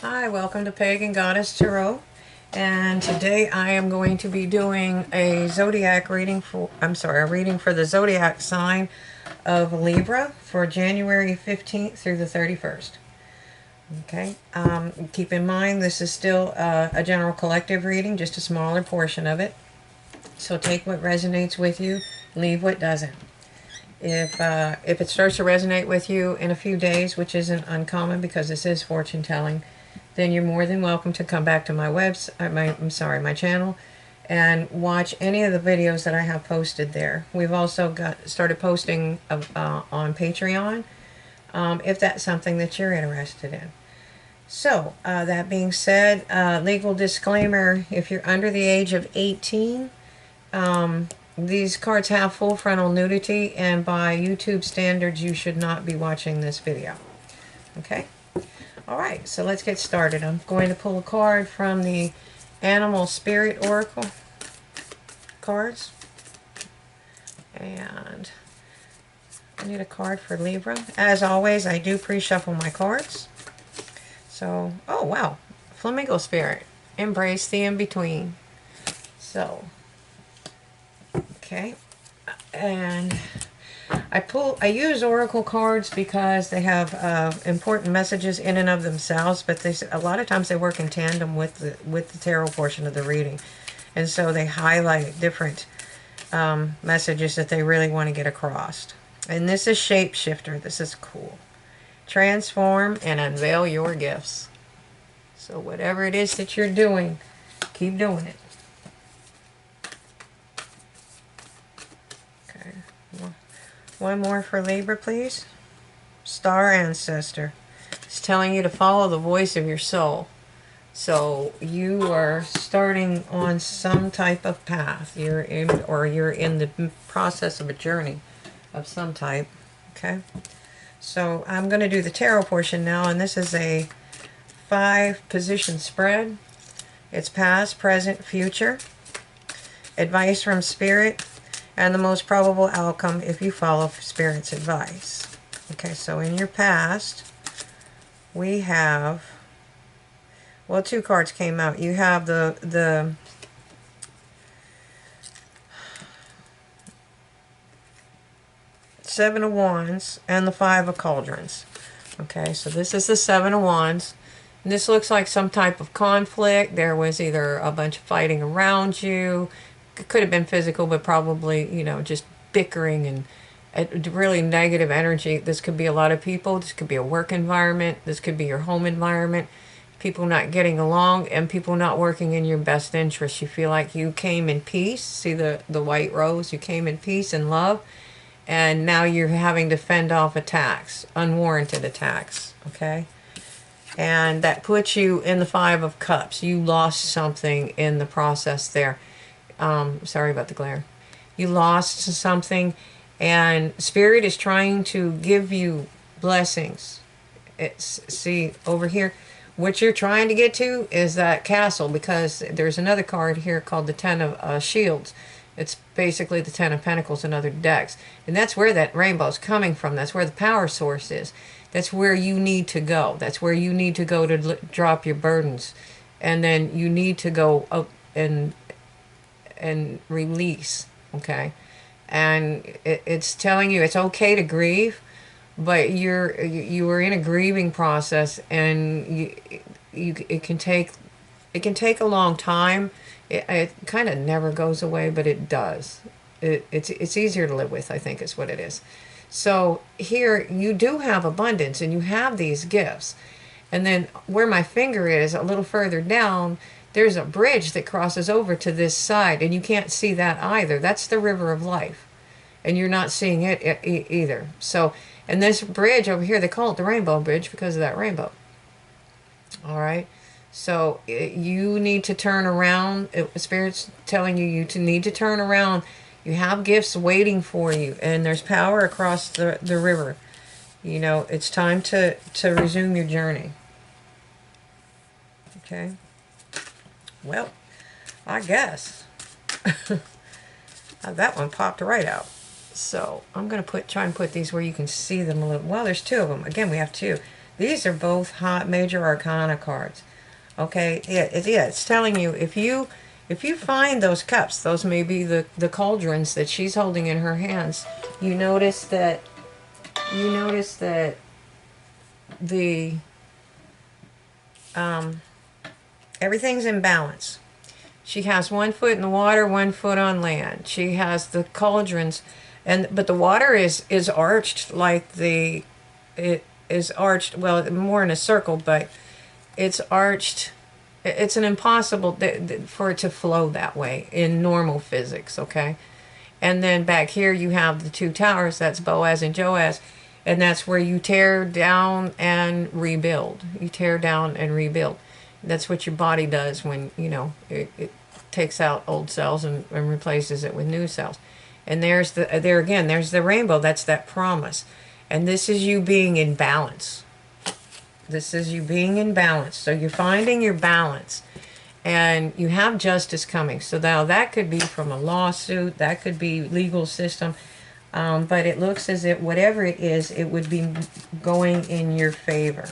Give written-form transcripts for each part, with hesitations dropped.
Hi, welcome to Pagan Goddess Tarot. And today I am going to be doing a zodiac reading for, a reading for the zodiac sign of Libra for January 15th through the 31st. Okay, keep in mind this is still a general collective reading, just a smaller portion of it. So take what resonates with you, leave what doesn't. If it starts to resonate with you in a few days, which isn't uncommon because this is fortune telling, then you're more than welcome to come back to my my channel, and watch any of the videos that I have posted there. We've also started posting on Patreon, if that's something that you're interested in. So, that being said, legal disclaimer: if you're under the age of 18, these cards have full frontal nudity, and by YouTube standards, you should not be watching this video. Okay? Alright, so let's get started. I'm going to pull a card from the Animal Spirit Oracle cards. And I need a card for Libra. As always, I do pre-shuffle my cards. So, oh wow, Flamingo Spirit. Embrace the in-between. So, okay. And I use oracle cards because they have important messages in and of themselves, but a lot of times they work in tandem with the tarot portion of the reading, and so they highlight different messages that they really want to get across. And this is Shapeshifter. This is cool. Transform and unveil your gifts. So whatever it is that you're doing, keep doing it. Okay. One more for Libra, please. Star Ancestor. It's telling you to follow the voice of your soul. So you are starting on some type of path. You're in the process of a journey of some type. Okay. So I'm going to do the tarot portion now, and this is a 5-position spread. It's past, present, future. Advice from Spirit, and the most probable outcome if you follow Spirit's advice. Okay, so in your past, we have, well, 2 cards came out. You have the Seven of Wands and the 5 of Cauldrons. Okay, so this is the 7 of Wands. And this looks like some type of conflict. There was either a bunch of fighting around you. It could have been physical, but probably, just bickering and really negative energy. This could be a lot of people. This could be a work environment. This could be your home environment. People not getting along and people not working in your best interest. You feel like you came in peace. See the white rose? You came in peace and love. And now you're having to fend off attacks, unwarranted attacks, okay? And that puts you in the 5 of Cups. You lost something in the process there. Sorry about the glare. You lost something, and Spirit is trying to give you blessings. See, over here, what you're trying to get to is that castle, because there's another card here called the 10 of Shields. It's basically the 10 of Pentacles and other decks. And that's where that rainbow's coming from. That's where the power source is. That's where you need to go. That's where you need to go to drop your burdens. And then you need to go up and release, okay? And it's telling you it's okay to grieve, but you are in a grieving process, and it can take a long time. It kind of never goes away, but it does. It's easier to live with, I think, is what it is. So here you do have abundance, and you have these gifts. And then where my finger is, a little further down, there's a bridge that crosses over to this side, and you can't see that either. That's the river of life, and you're not seeing it either. So, and this bridge over here, they call it the Rainbow Bridge because of that rainbow. All right. So you need to turn around. Spirit's telling you need to turn around. You have gifts waiting for you, and there's power across the river. It's time to resume your journey. Okay. Well, I guess. That one popped right out. So I'm going to try and put these where you can see them a little. Well, there's 2 of them. Again, we have 2. These are both hot major arcana cards. Okay, yeah, it's telling you if you find those cups, those may be the cauldrons that she's holding in her hands. You notice that the everything's in balance. She has one foot in the water, one foot on land. She has the cauldrons, but the water is arched like it is arched, well, more in a circle, but it's arched. It's an impossible for it to flow that way in normal physics, okay? And then back here you have the two towers, that's Boaz and Joaz, and that's where you tear down and rebuild. You tear down and rebuild. That's what your body does when, it takes out old cells and replaces it with new cells. And there again, there's the rainbow. That's that promise. And this is you being in balance. This is you being in balance. So you're finding your balance. And you have justice coming. So now that could be from a lawsuit. That could be legal system. But it looks as if whatever it is, it would be going in your favor.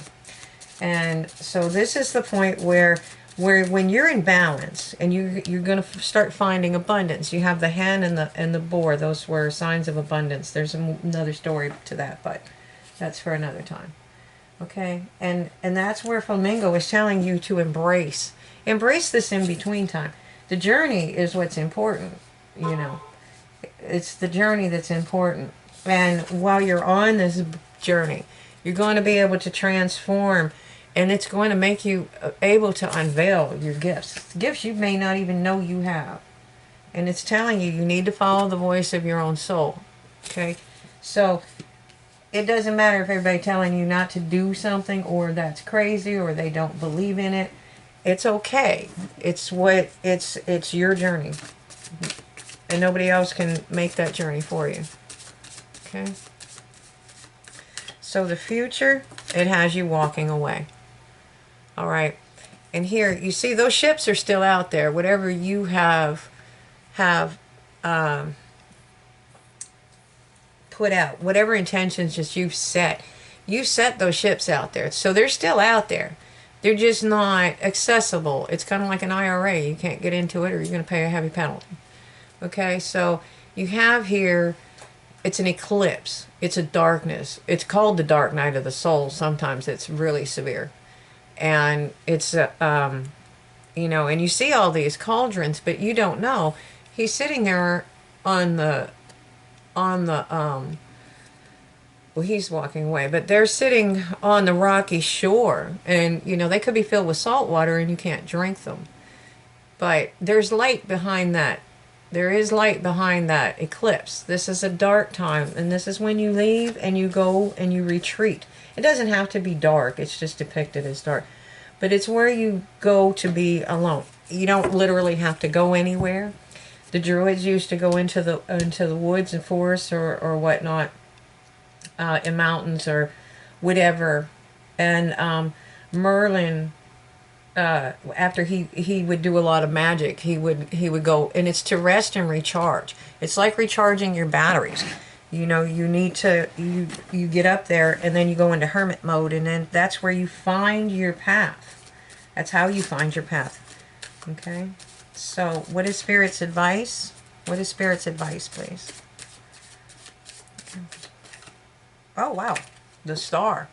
And so this is the point where when you're in balance and you're going to start finding abundance. You have the hen and the boar. Those were signs of abundance. There's another story to that, but that's for another time. Okay, and that's where Flamingo is telling you to embrace this in between time. The journey is what's important. It's the journey that's important. And while you're on this journey, you're going to be able to transform, and it's going to make you able to unveil your gifts you may not even know you have. And it's telling you need to follow the voice of your own soul. Okay, so it doesn't matter if everybody's telling you not to do something, or that's crazy, or they don't believe in it. It's okay. It's your journey. And nobody else can make that journey for you. Okay? So the future, it has you walking away. All right. And here, you see those ships are still out there. Whatever you have put out, whatever intentions just you set those ships out there. So they're still out there. They're just not accessible. It's kind of like an IRA. You can't get into it, or you're going to pay a heavy penalty. Okay, so you have here, it's an eclipse. It's a darkness. It's called the dark night of the soul. Sometimes it's really severe. And it's, and you see all these cauldrons, but you don't know. He's sitting there well, he's walking away, but they're sitting on the rocky shore, and they could be filled with salt water and you can't drink them. But there's light behind that. There is light behind that eclipse. This is a dark time, and this is when you leave and you go and you retreat. It doesn't have to be dark. It's just depicted as dark. But it's where you go to be alone. You don't literally have to go anywhere. The Druids used to go into the woods and forests or whatnot, in mountains or whatever. And Merlin, after he would do a lot of magic, he would go, and it's to rest and recharge. It's like recharging your batteries. You need to you get up there, and then you go into hermit mode, and then that's where you find your path. That's how you find your path. Okay. So, what is Spirit's advice? What is Spirit's advice, please? Oh, wow. The star.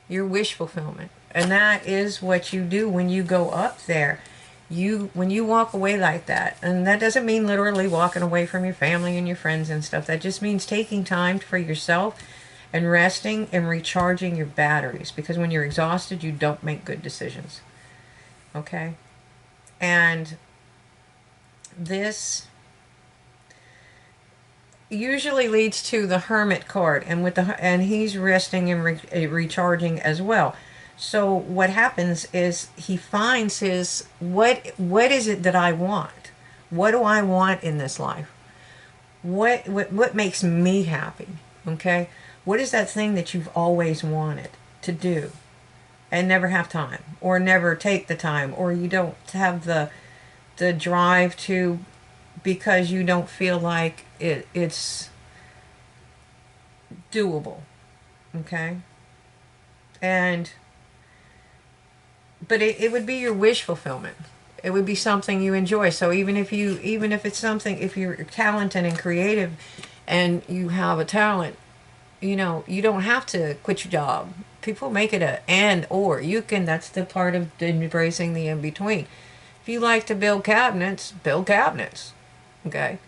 Your wish fulfillment. And that is what you do when you go up there. When you walk away like that, and that doesn't mean literally walking away from your family and your friends and stuff. That just means taking time for yourself and resting and recharging your batteries. Because when you're exhausted, you don't make good decisions. Okay? And this usually leads to the Hermit card, and he's resting and recharging as well. So what happens is he finds what is it that I want? What do I want in this life? What makes me happy? Okay? What is that thing that you've always wanted to do and never have time, or never take the time, or you don't have the drive to, because you don't feel like it's doable? Okay? And but it would be your wish fulfillment. It would be something you enjoy. So even if it's something, if you're talented and creative and you have a talent, you know, you don't have to quit your job. People make it a and or. You can, that's the part of embracing the in between. If you like to build cabinets, build cabinets. Okay.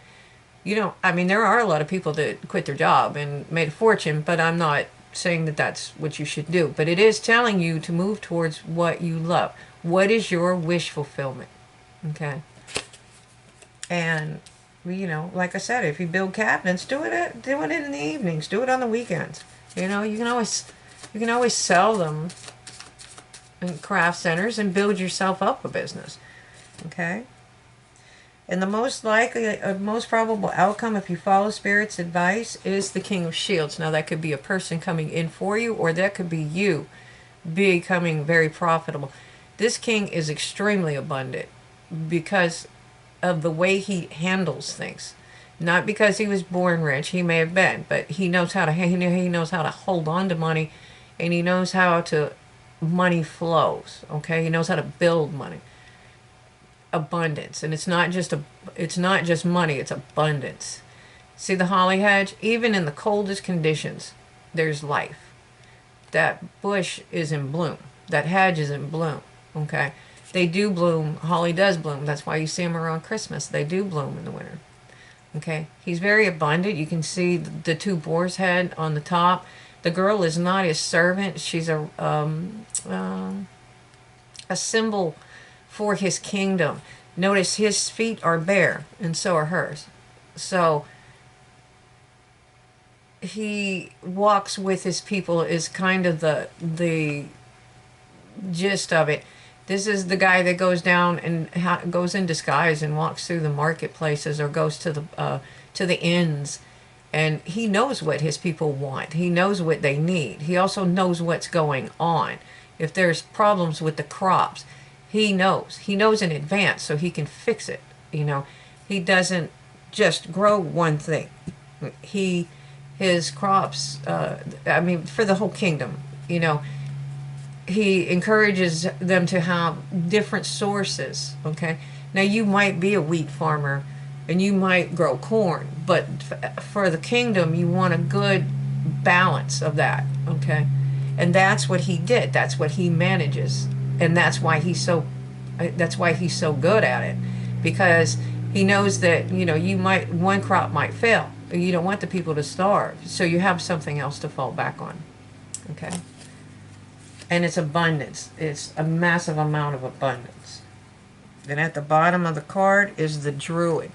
You don't, I mean, there are a lot of people that quit their job and made a fortune, but I'm not saying that that's what you should do. But it is telling you to move towards what you love. What is your wish fulfillment? Okay. And, you know, like I said, if you build cabinets, do it in the evenings. Do it on the weekends. You know, you can always sell them in craft centers and build yourself up a business. Okay. And the most likely, most probable outcome, if you follow Spirit's advice, is the King of Shields. Now, that could be a person coming in for you, or that could be you becoming very profitable. This king is extremely abundant because of the way he handles things. Not because he was born rich, he may have been, but he knows how to hold on to money, and he knows how to money flows. Okay, he knows how to build money. Abundance, and it's not just money, it's abundance. See the holly hedge? Even in the coldest conditions, there's life. That bush is in bloom. That hedge is in bloom. Okay, they do bloom. Holly does bloom. That's why you see them around Christmas. They do bloom in the winter. Okay, he's very abundant. You can see the two boar's head on the top. The girl is not his servant. She's a symbol for his kingdom. Notice his feet are bare, and so are hers. So he walks with his people is kind of the gist of it. This is the guy that goes down and goes in disguise and walks through the marketplaces or goes to the inns, and he knows what his people want. He knows what they need. He also knows what's going on. If there's problems with the crops, he knows. He knows in advance so he can fix it. You know, he doesn't just grow one thing. His crops, I mean, for the whole kingdom, you know, he encourages them to have different sources. Okay, now you might be a wheat farmer and you might grow corn, but for the kingdom you want a good balance of that. Okay, and that's what he did. That's what he manages, and that's why he's so good at it, because he knows that, you know, one crop might fail. You don't want the people to starve, so you have something else to fall back on. Okay. And it's abundance. It's a massive amount of abundance. Then at the bottom of the card is the Druid.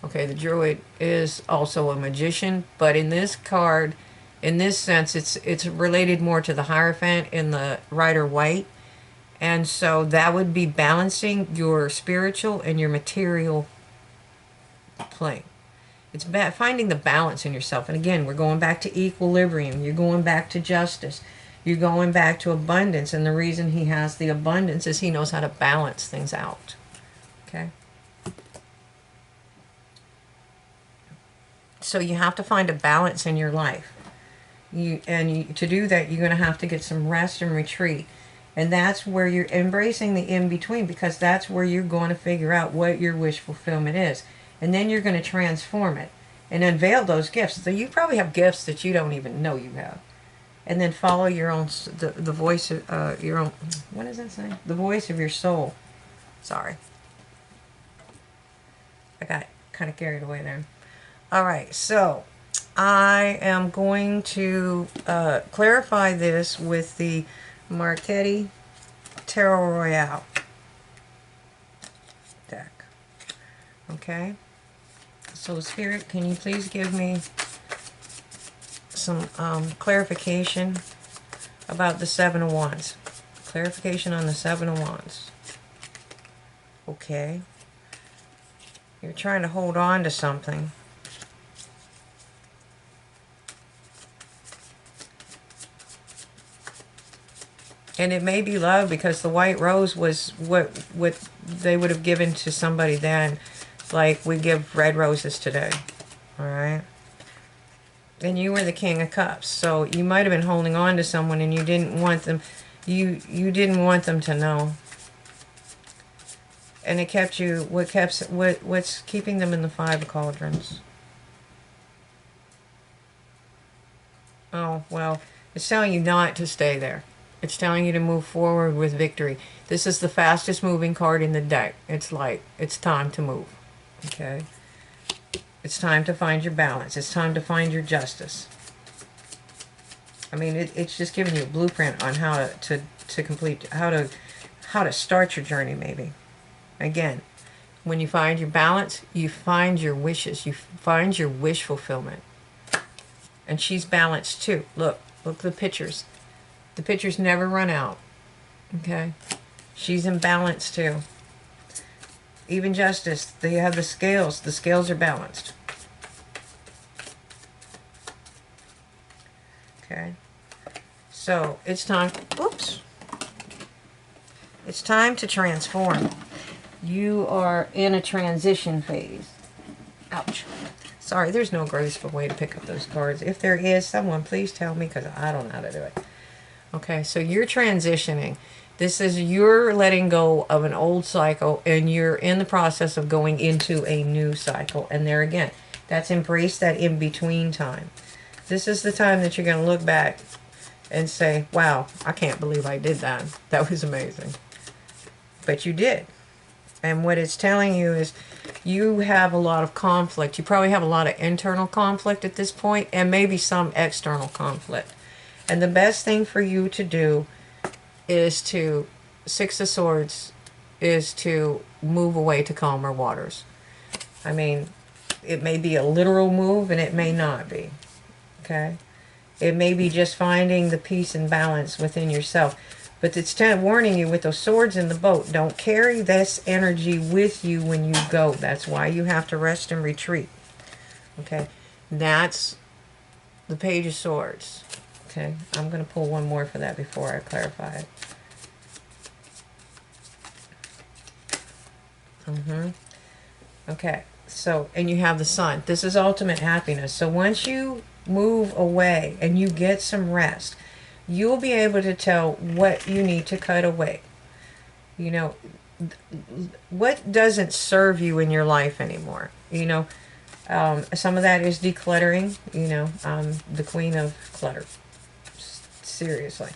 Okay, the Druid is also a magician, but in this card, in this sense, it's related more to the Hierophant in the Rider White. And so that would be balancing your spiritual and your material plane. It's finding the balance in yourself. And again, we're going back to equilibrium. You're going back to justice. You're going back to abundance, and the reason he has the abundance is he knows how to balance things out. Okay? So you have to find a balance in your life. To do that, you're going to have to get some rest and retreat. And that's where you're embracing the in-between, because that's where you're going to figure out what your wish fulfillment is. And then you're going to transform it and unveil those gifts. So you probably have gifts that you don't even know you have. And then follow your own, the voice of your own, what does that say? The voice of your soul. Sorry. I got kind of carried away there. All right, so I am going to clarify this with the Marchetti Tarot Royale deck. Okay? So, Spirit, can you please give me some clarification about the Seven of Wands. Clarification on the Seven of Wands. Okay. You're trying to hold on to something. And it may be love, because the white rose was what they would have given to somebody then, like we give red roses today. All right. And you were the King of Cups. So you might have been holding on to someone and you didn't want them, you didn't want them to know. And it kept you, what's keeping them in the Five of Cauldrons? Oh, well, it's telling you not to stay there. It's telling you to move forward with victory. This is the fastest moving card in the deck. It's like, it's time to move. Okay? It's time to find your balance. It's time to find your justice. I mean, it's just giving you a blueprint on how to complete, how to start your journey, maybe. Again, when you find your balance, you find your wishes. You find your wish fulfillment. And she's balanced too. Look at the pictures. The pictures never run out. Okay? She's in balance too. Even justice, they have the scales. The scales are balanced. Okay? So, it's time, oops. It's time to transform. You are in a transition phase. Ouch. Sorry, there's no graceful way to pick up those cards. If there is, someone please tell me, because I don't know how to do it. Okay, so you're transitioning. This is you're letting go of an old cycle, and you're in the process of going into a new cycle. And there again, that's embrace that in-between time. This is the time that you're going to look back and say, wow, I can't believe I did that. That was amazing. But you did. And what it's telling you is you have a lot of conflict. You probably have a lot of internal conflict at this point, and maybe some external conflict. And the best thing for you to do is to, Six of Swords, is to move away to calmer waters. I mean, it may be a literal move, and it may not be. Okay? It may be just finding the peace and balance within yourself. But it's warning you with those swords in the boat. Don't carry this energy with you when you go. That's why you have to rest and retreat. Okay? That's the Page of Swords. Okay? I'm going to pull one more for that before I clarify it. Okay. So, and you have the Sun. This is ultimate happiness. So once you move away and you get some rest, you'll be able to tell what you need to cut away. You know, what doesn't serve you in your life anymore. You know, some of that is decluttering. You know, the queen of clutter. Seriously.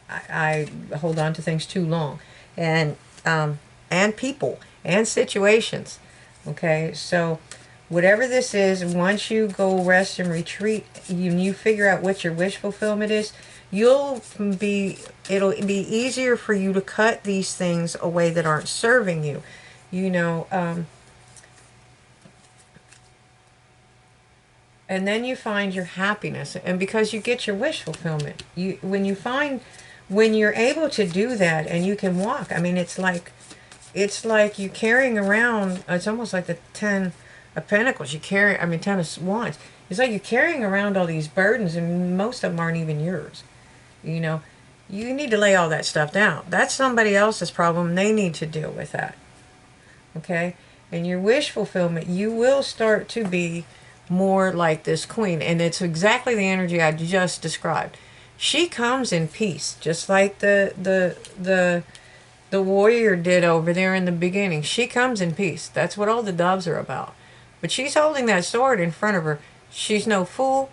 I hold on to things too long. And people and situations. Okay, so whatever this is, once you go rest and retreat, you figure out what your wish fulfillment is, it'll be easier for you to cut these things away that aren't serving you. You know, and then you find your happiness, and because you get your wish fulfillment, when you're able to do that and you can walk, I mean, it's like you carrying around, it's almost like the 10 of Pentacles. Ten of Wands. It's like you're carrying around all these burdens, and most of them aren't even yours. You know, you need to lay all that stuff down. That's somebody else's problem. They need to deal with that. Okay? And your wish fulfillment, you will start to be more like this queen. And it's exactly the energy I just described. She comes in peace, just like the warrior did over there in the beginning. She comes in peace. That's what all the doves are about. But she's holding that sword in front of her. She's no fool.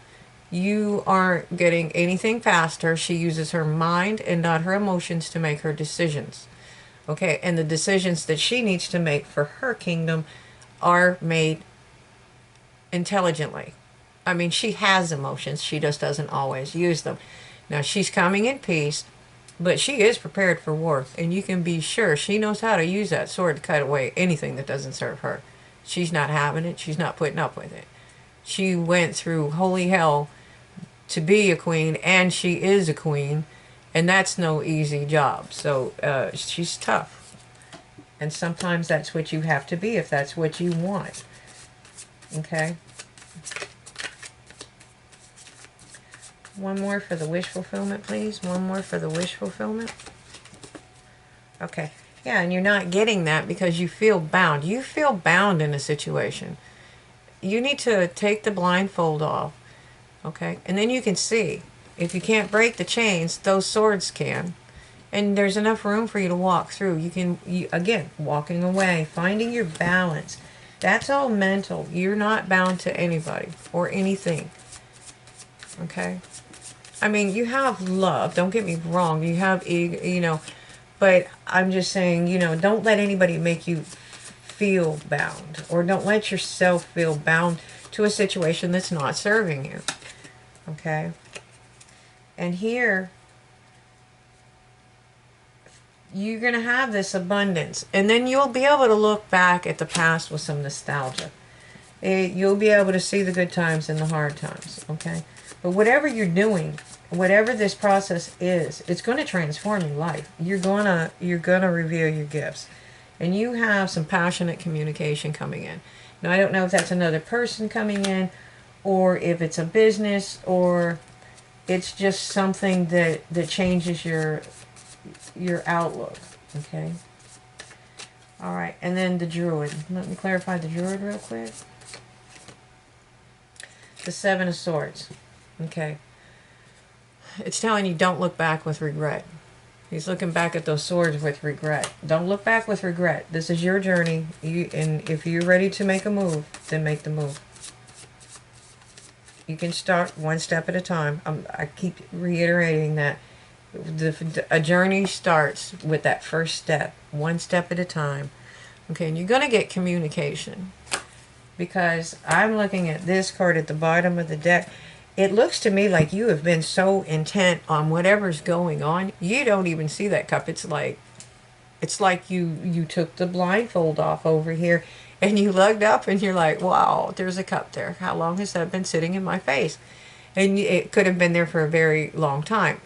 You aren't getting anything past her. She uses her mind and not her emotions to make her decisions. Okay, and the decisions that she needs to make for her kingdom are made intelligently. I mean, she has emotions. She just doesn't always use them. Now, she's coming in peace, but she is prepared for war. And you can be sure she knows how to use that sword to cut away anything that doesn't serve her. She's not having it. She's not putting up with it. She went through holy hell to be a queen, and she is a queen, and that's no easy job. So she's tough, and sometimes that's what you have to be if that's what you want. Okay, one more for the wish fulfillment, please. One more for the wish fulfillment. Okay, yeah, and you're not getting that because you feel bound. You feel bound in a situation. You need to take the blindfold off. Okay, and then you can see, if you can't break the chains, those swords can. And there's enough room for you to walk through. Again, walking away, finding your balance. That's all mental. You're not bound to anybody or anything. Okay? I mean, you have love. Don't get me wrong. You have ego, but I'm just saying, don't let anybody make you feel bound, or don't let yourself feel bound to a situation that's not serving you. Okay? And here, you're going to have this abundance. And then you'll be able to look back at the past with some nostalgia. You'll be able to see the good times and the hard times, okay? But whatever you're doing, whatever this process is, it's going to transform your life. You're going to reveal your gifts. And you have some passionate communication coming in. Now, I don't know if that's another person coming in, or if it's a business, or it's just something that changes your outlook. Okay. All right, and then the Druid. Let me clarify the Druid real quick. The Seven of Swords. Okay. It's telling you, don't look back with regret. He's looking back at those swords with regret. Don't look back with regret. This is your journey. And if you're ready to make a move, then make the move. You can start one step at a time. I keep reiterating that. A journey starts with that first step, one step at a time. Okay, and you're going to get communication, because I'm looking at this card at the bottom of the deck. It looks to me like you have been so intent on whatever's going on, you don't even see that cup. It's like you took the blindfold off over here and you looked up and you're like, wow, there's a cup there. How long has that been sitting in my face? And it could have been there for a very long time.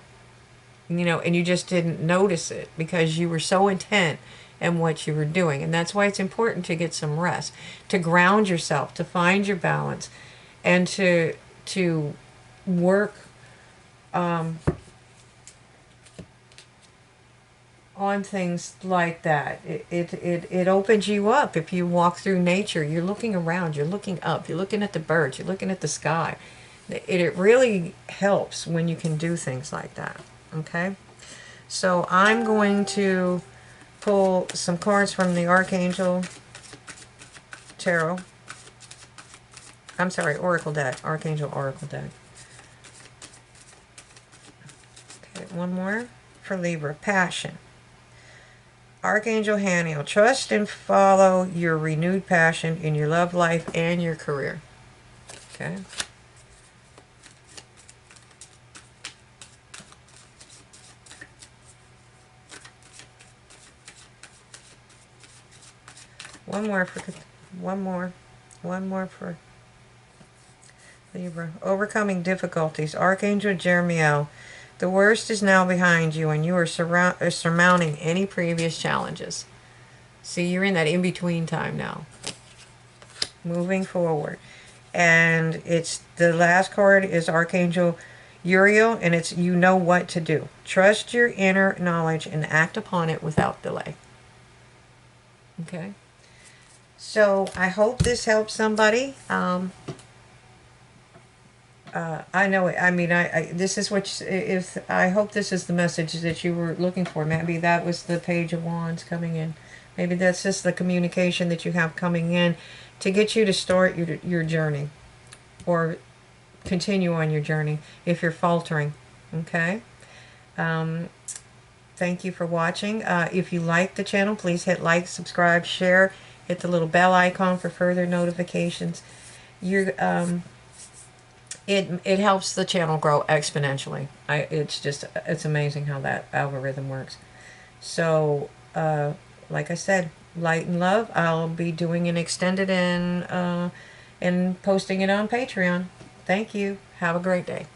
And you just didn't notice it because you were so intent in what you were doing. And that's why it's important to get some rest, to ground yourself, to find your balance, and to work on things like that. It opens you up. If you walk through nature, you're looking around, you're looking up, you're looking at the birds, you're looking at the sky. It really helps when you can do things like that. Okay, so I'm going to pull some cards from the Archangel Tarot. I'm sorry, Oracle deck. Archangel Oracle deck. Okay, one more for Libra. Passion. Archangel Haniel. Trust and follow your renewed passion in your love life and your career. Okay. One more for Libra. Overcoming difficulties. Archangel Jeremiel. The worst is now behind you, and you are surmounting any previous challenges. See, you're in that in-between time now. Moving forward. And it's the last card is Archangel Uriel, and it's you know what to do. Trust your inner knowledge and act upon it without delay. Okay? So I hope this helps somebody. I know it. I mean, this is what I hope this is the message that you were looking for. Maybe that was the Page of Wands coming in. Maybe that's just the communication that you have coming in to get you to start your journey, or continue on your journey if you're faltering. Okay. Thank you for watching. If you like the channel, please hit like, subscribe, share. Hit the little bell icon for further notifications. It helps the channel grow exponentially. It's amazing how that algorithm works. So, like I said, light and love. I'll be doing an extended and posting it on Patreon. Thank you. Have a great day.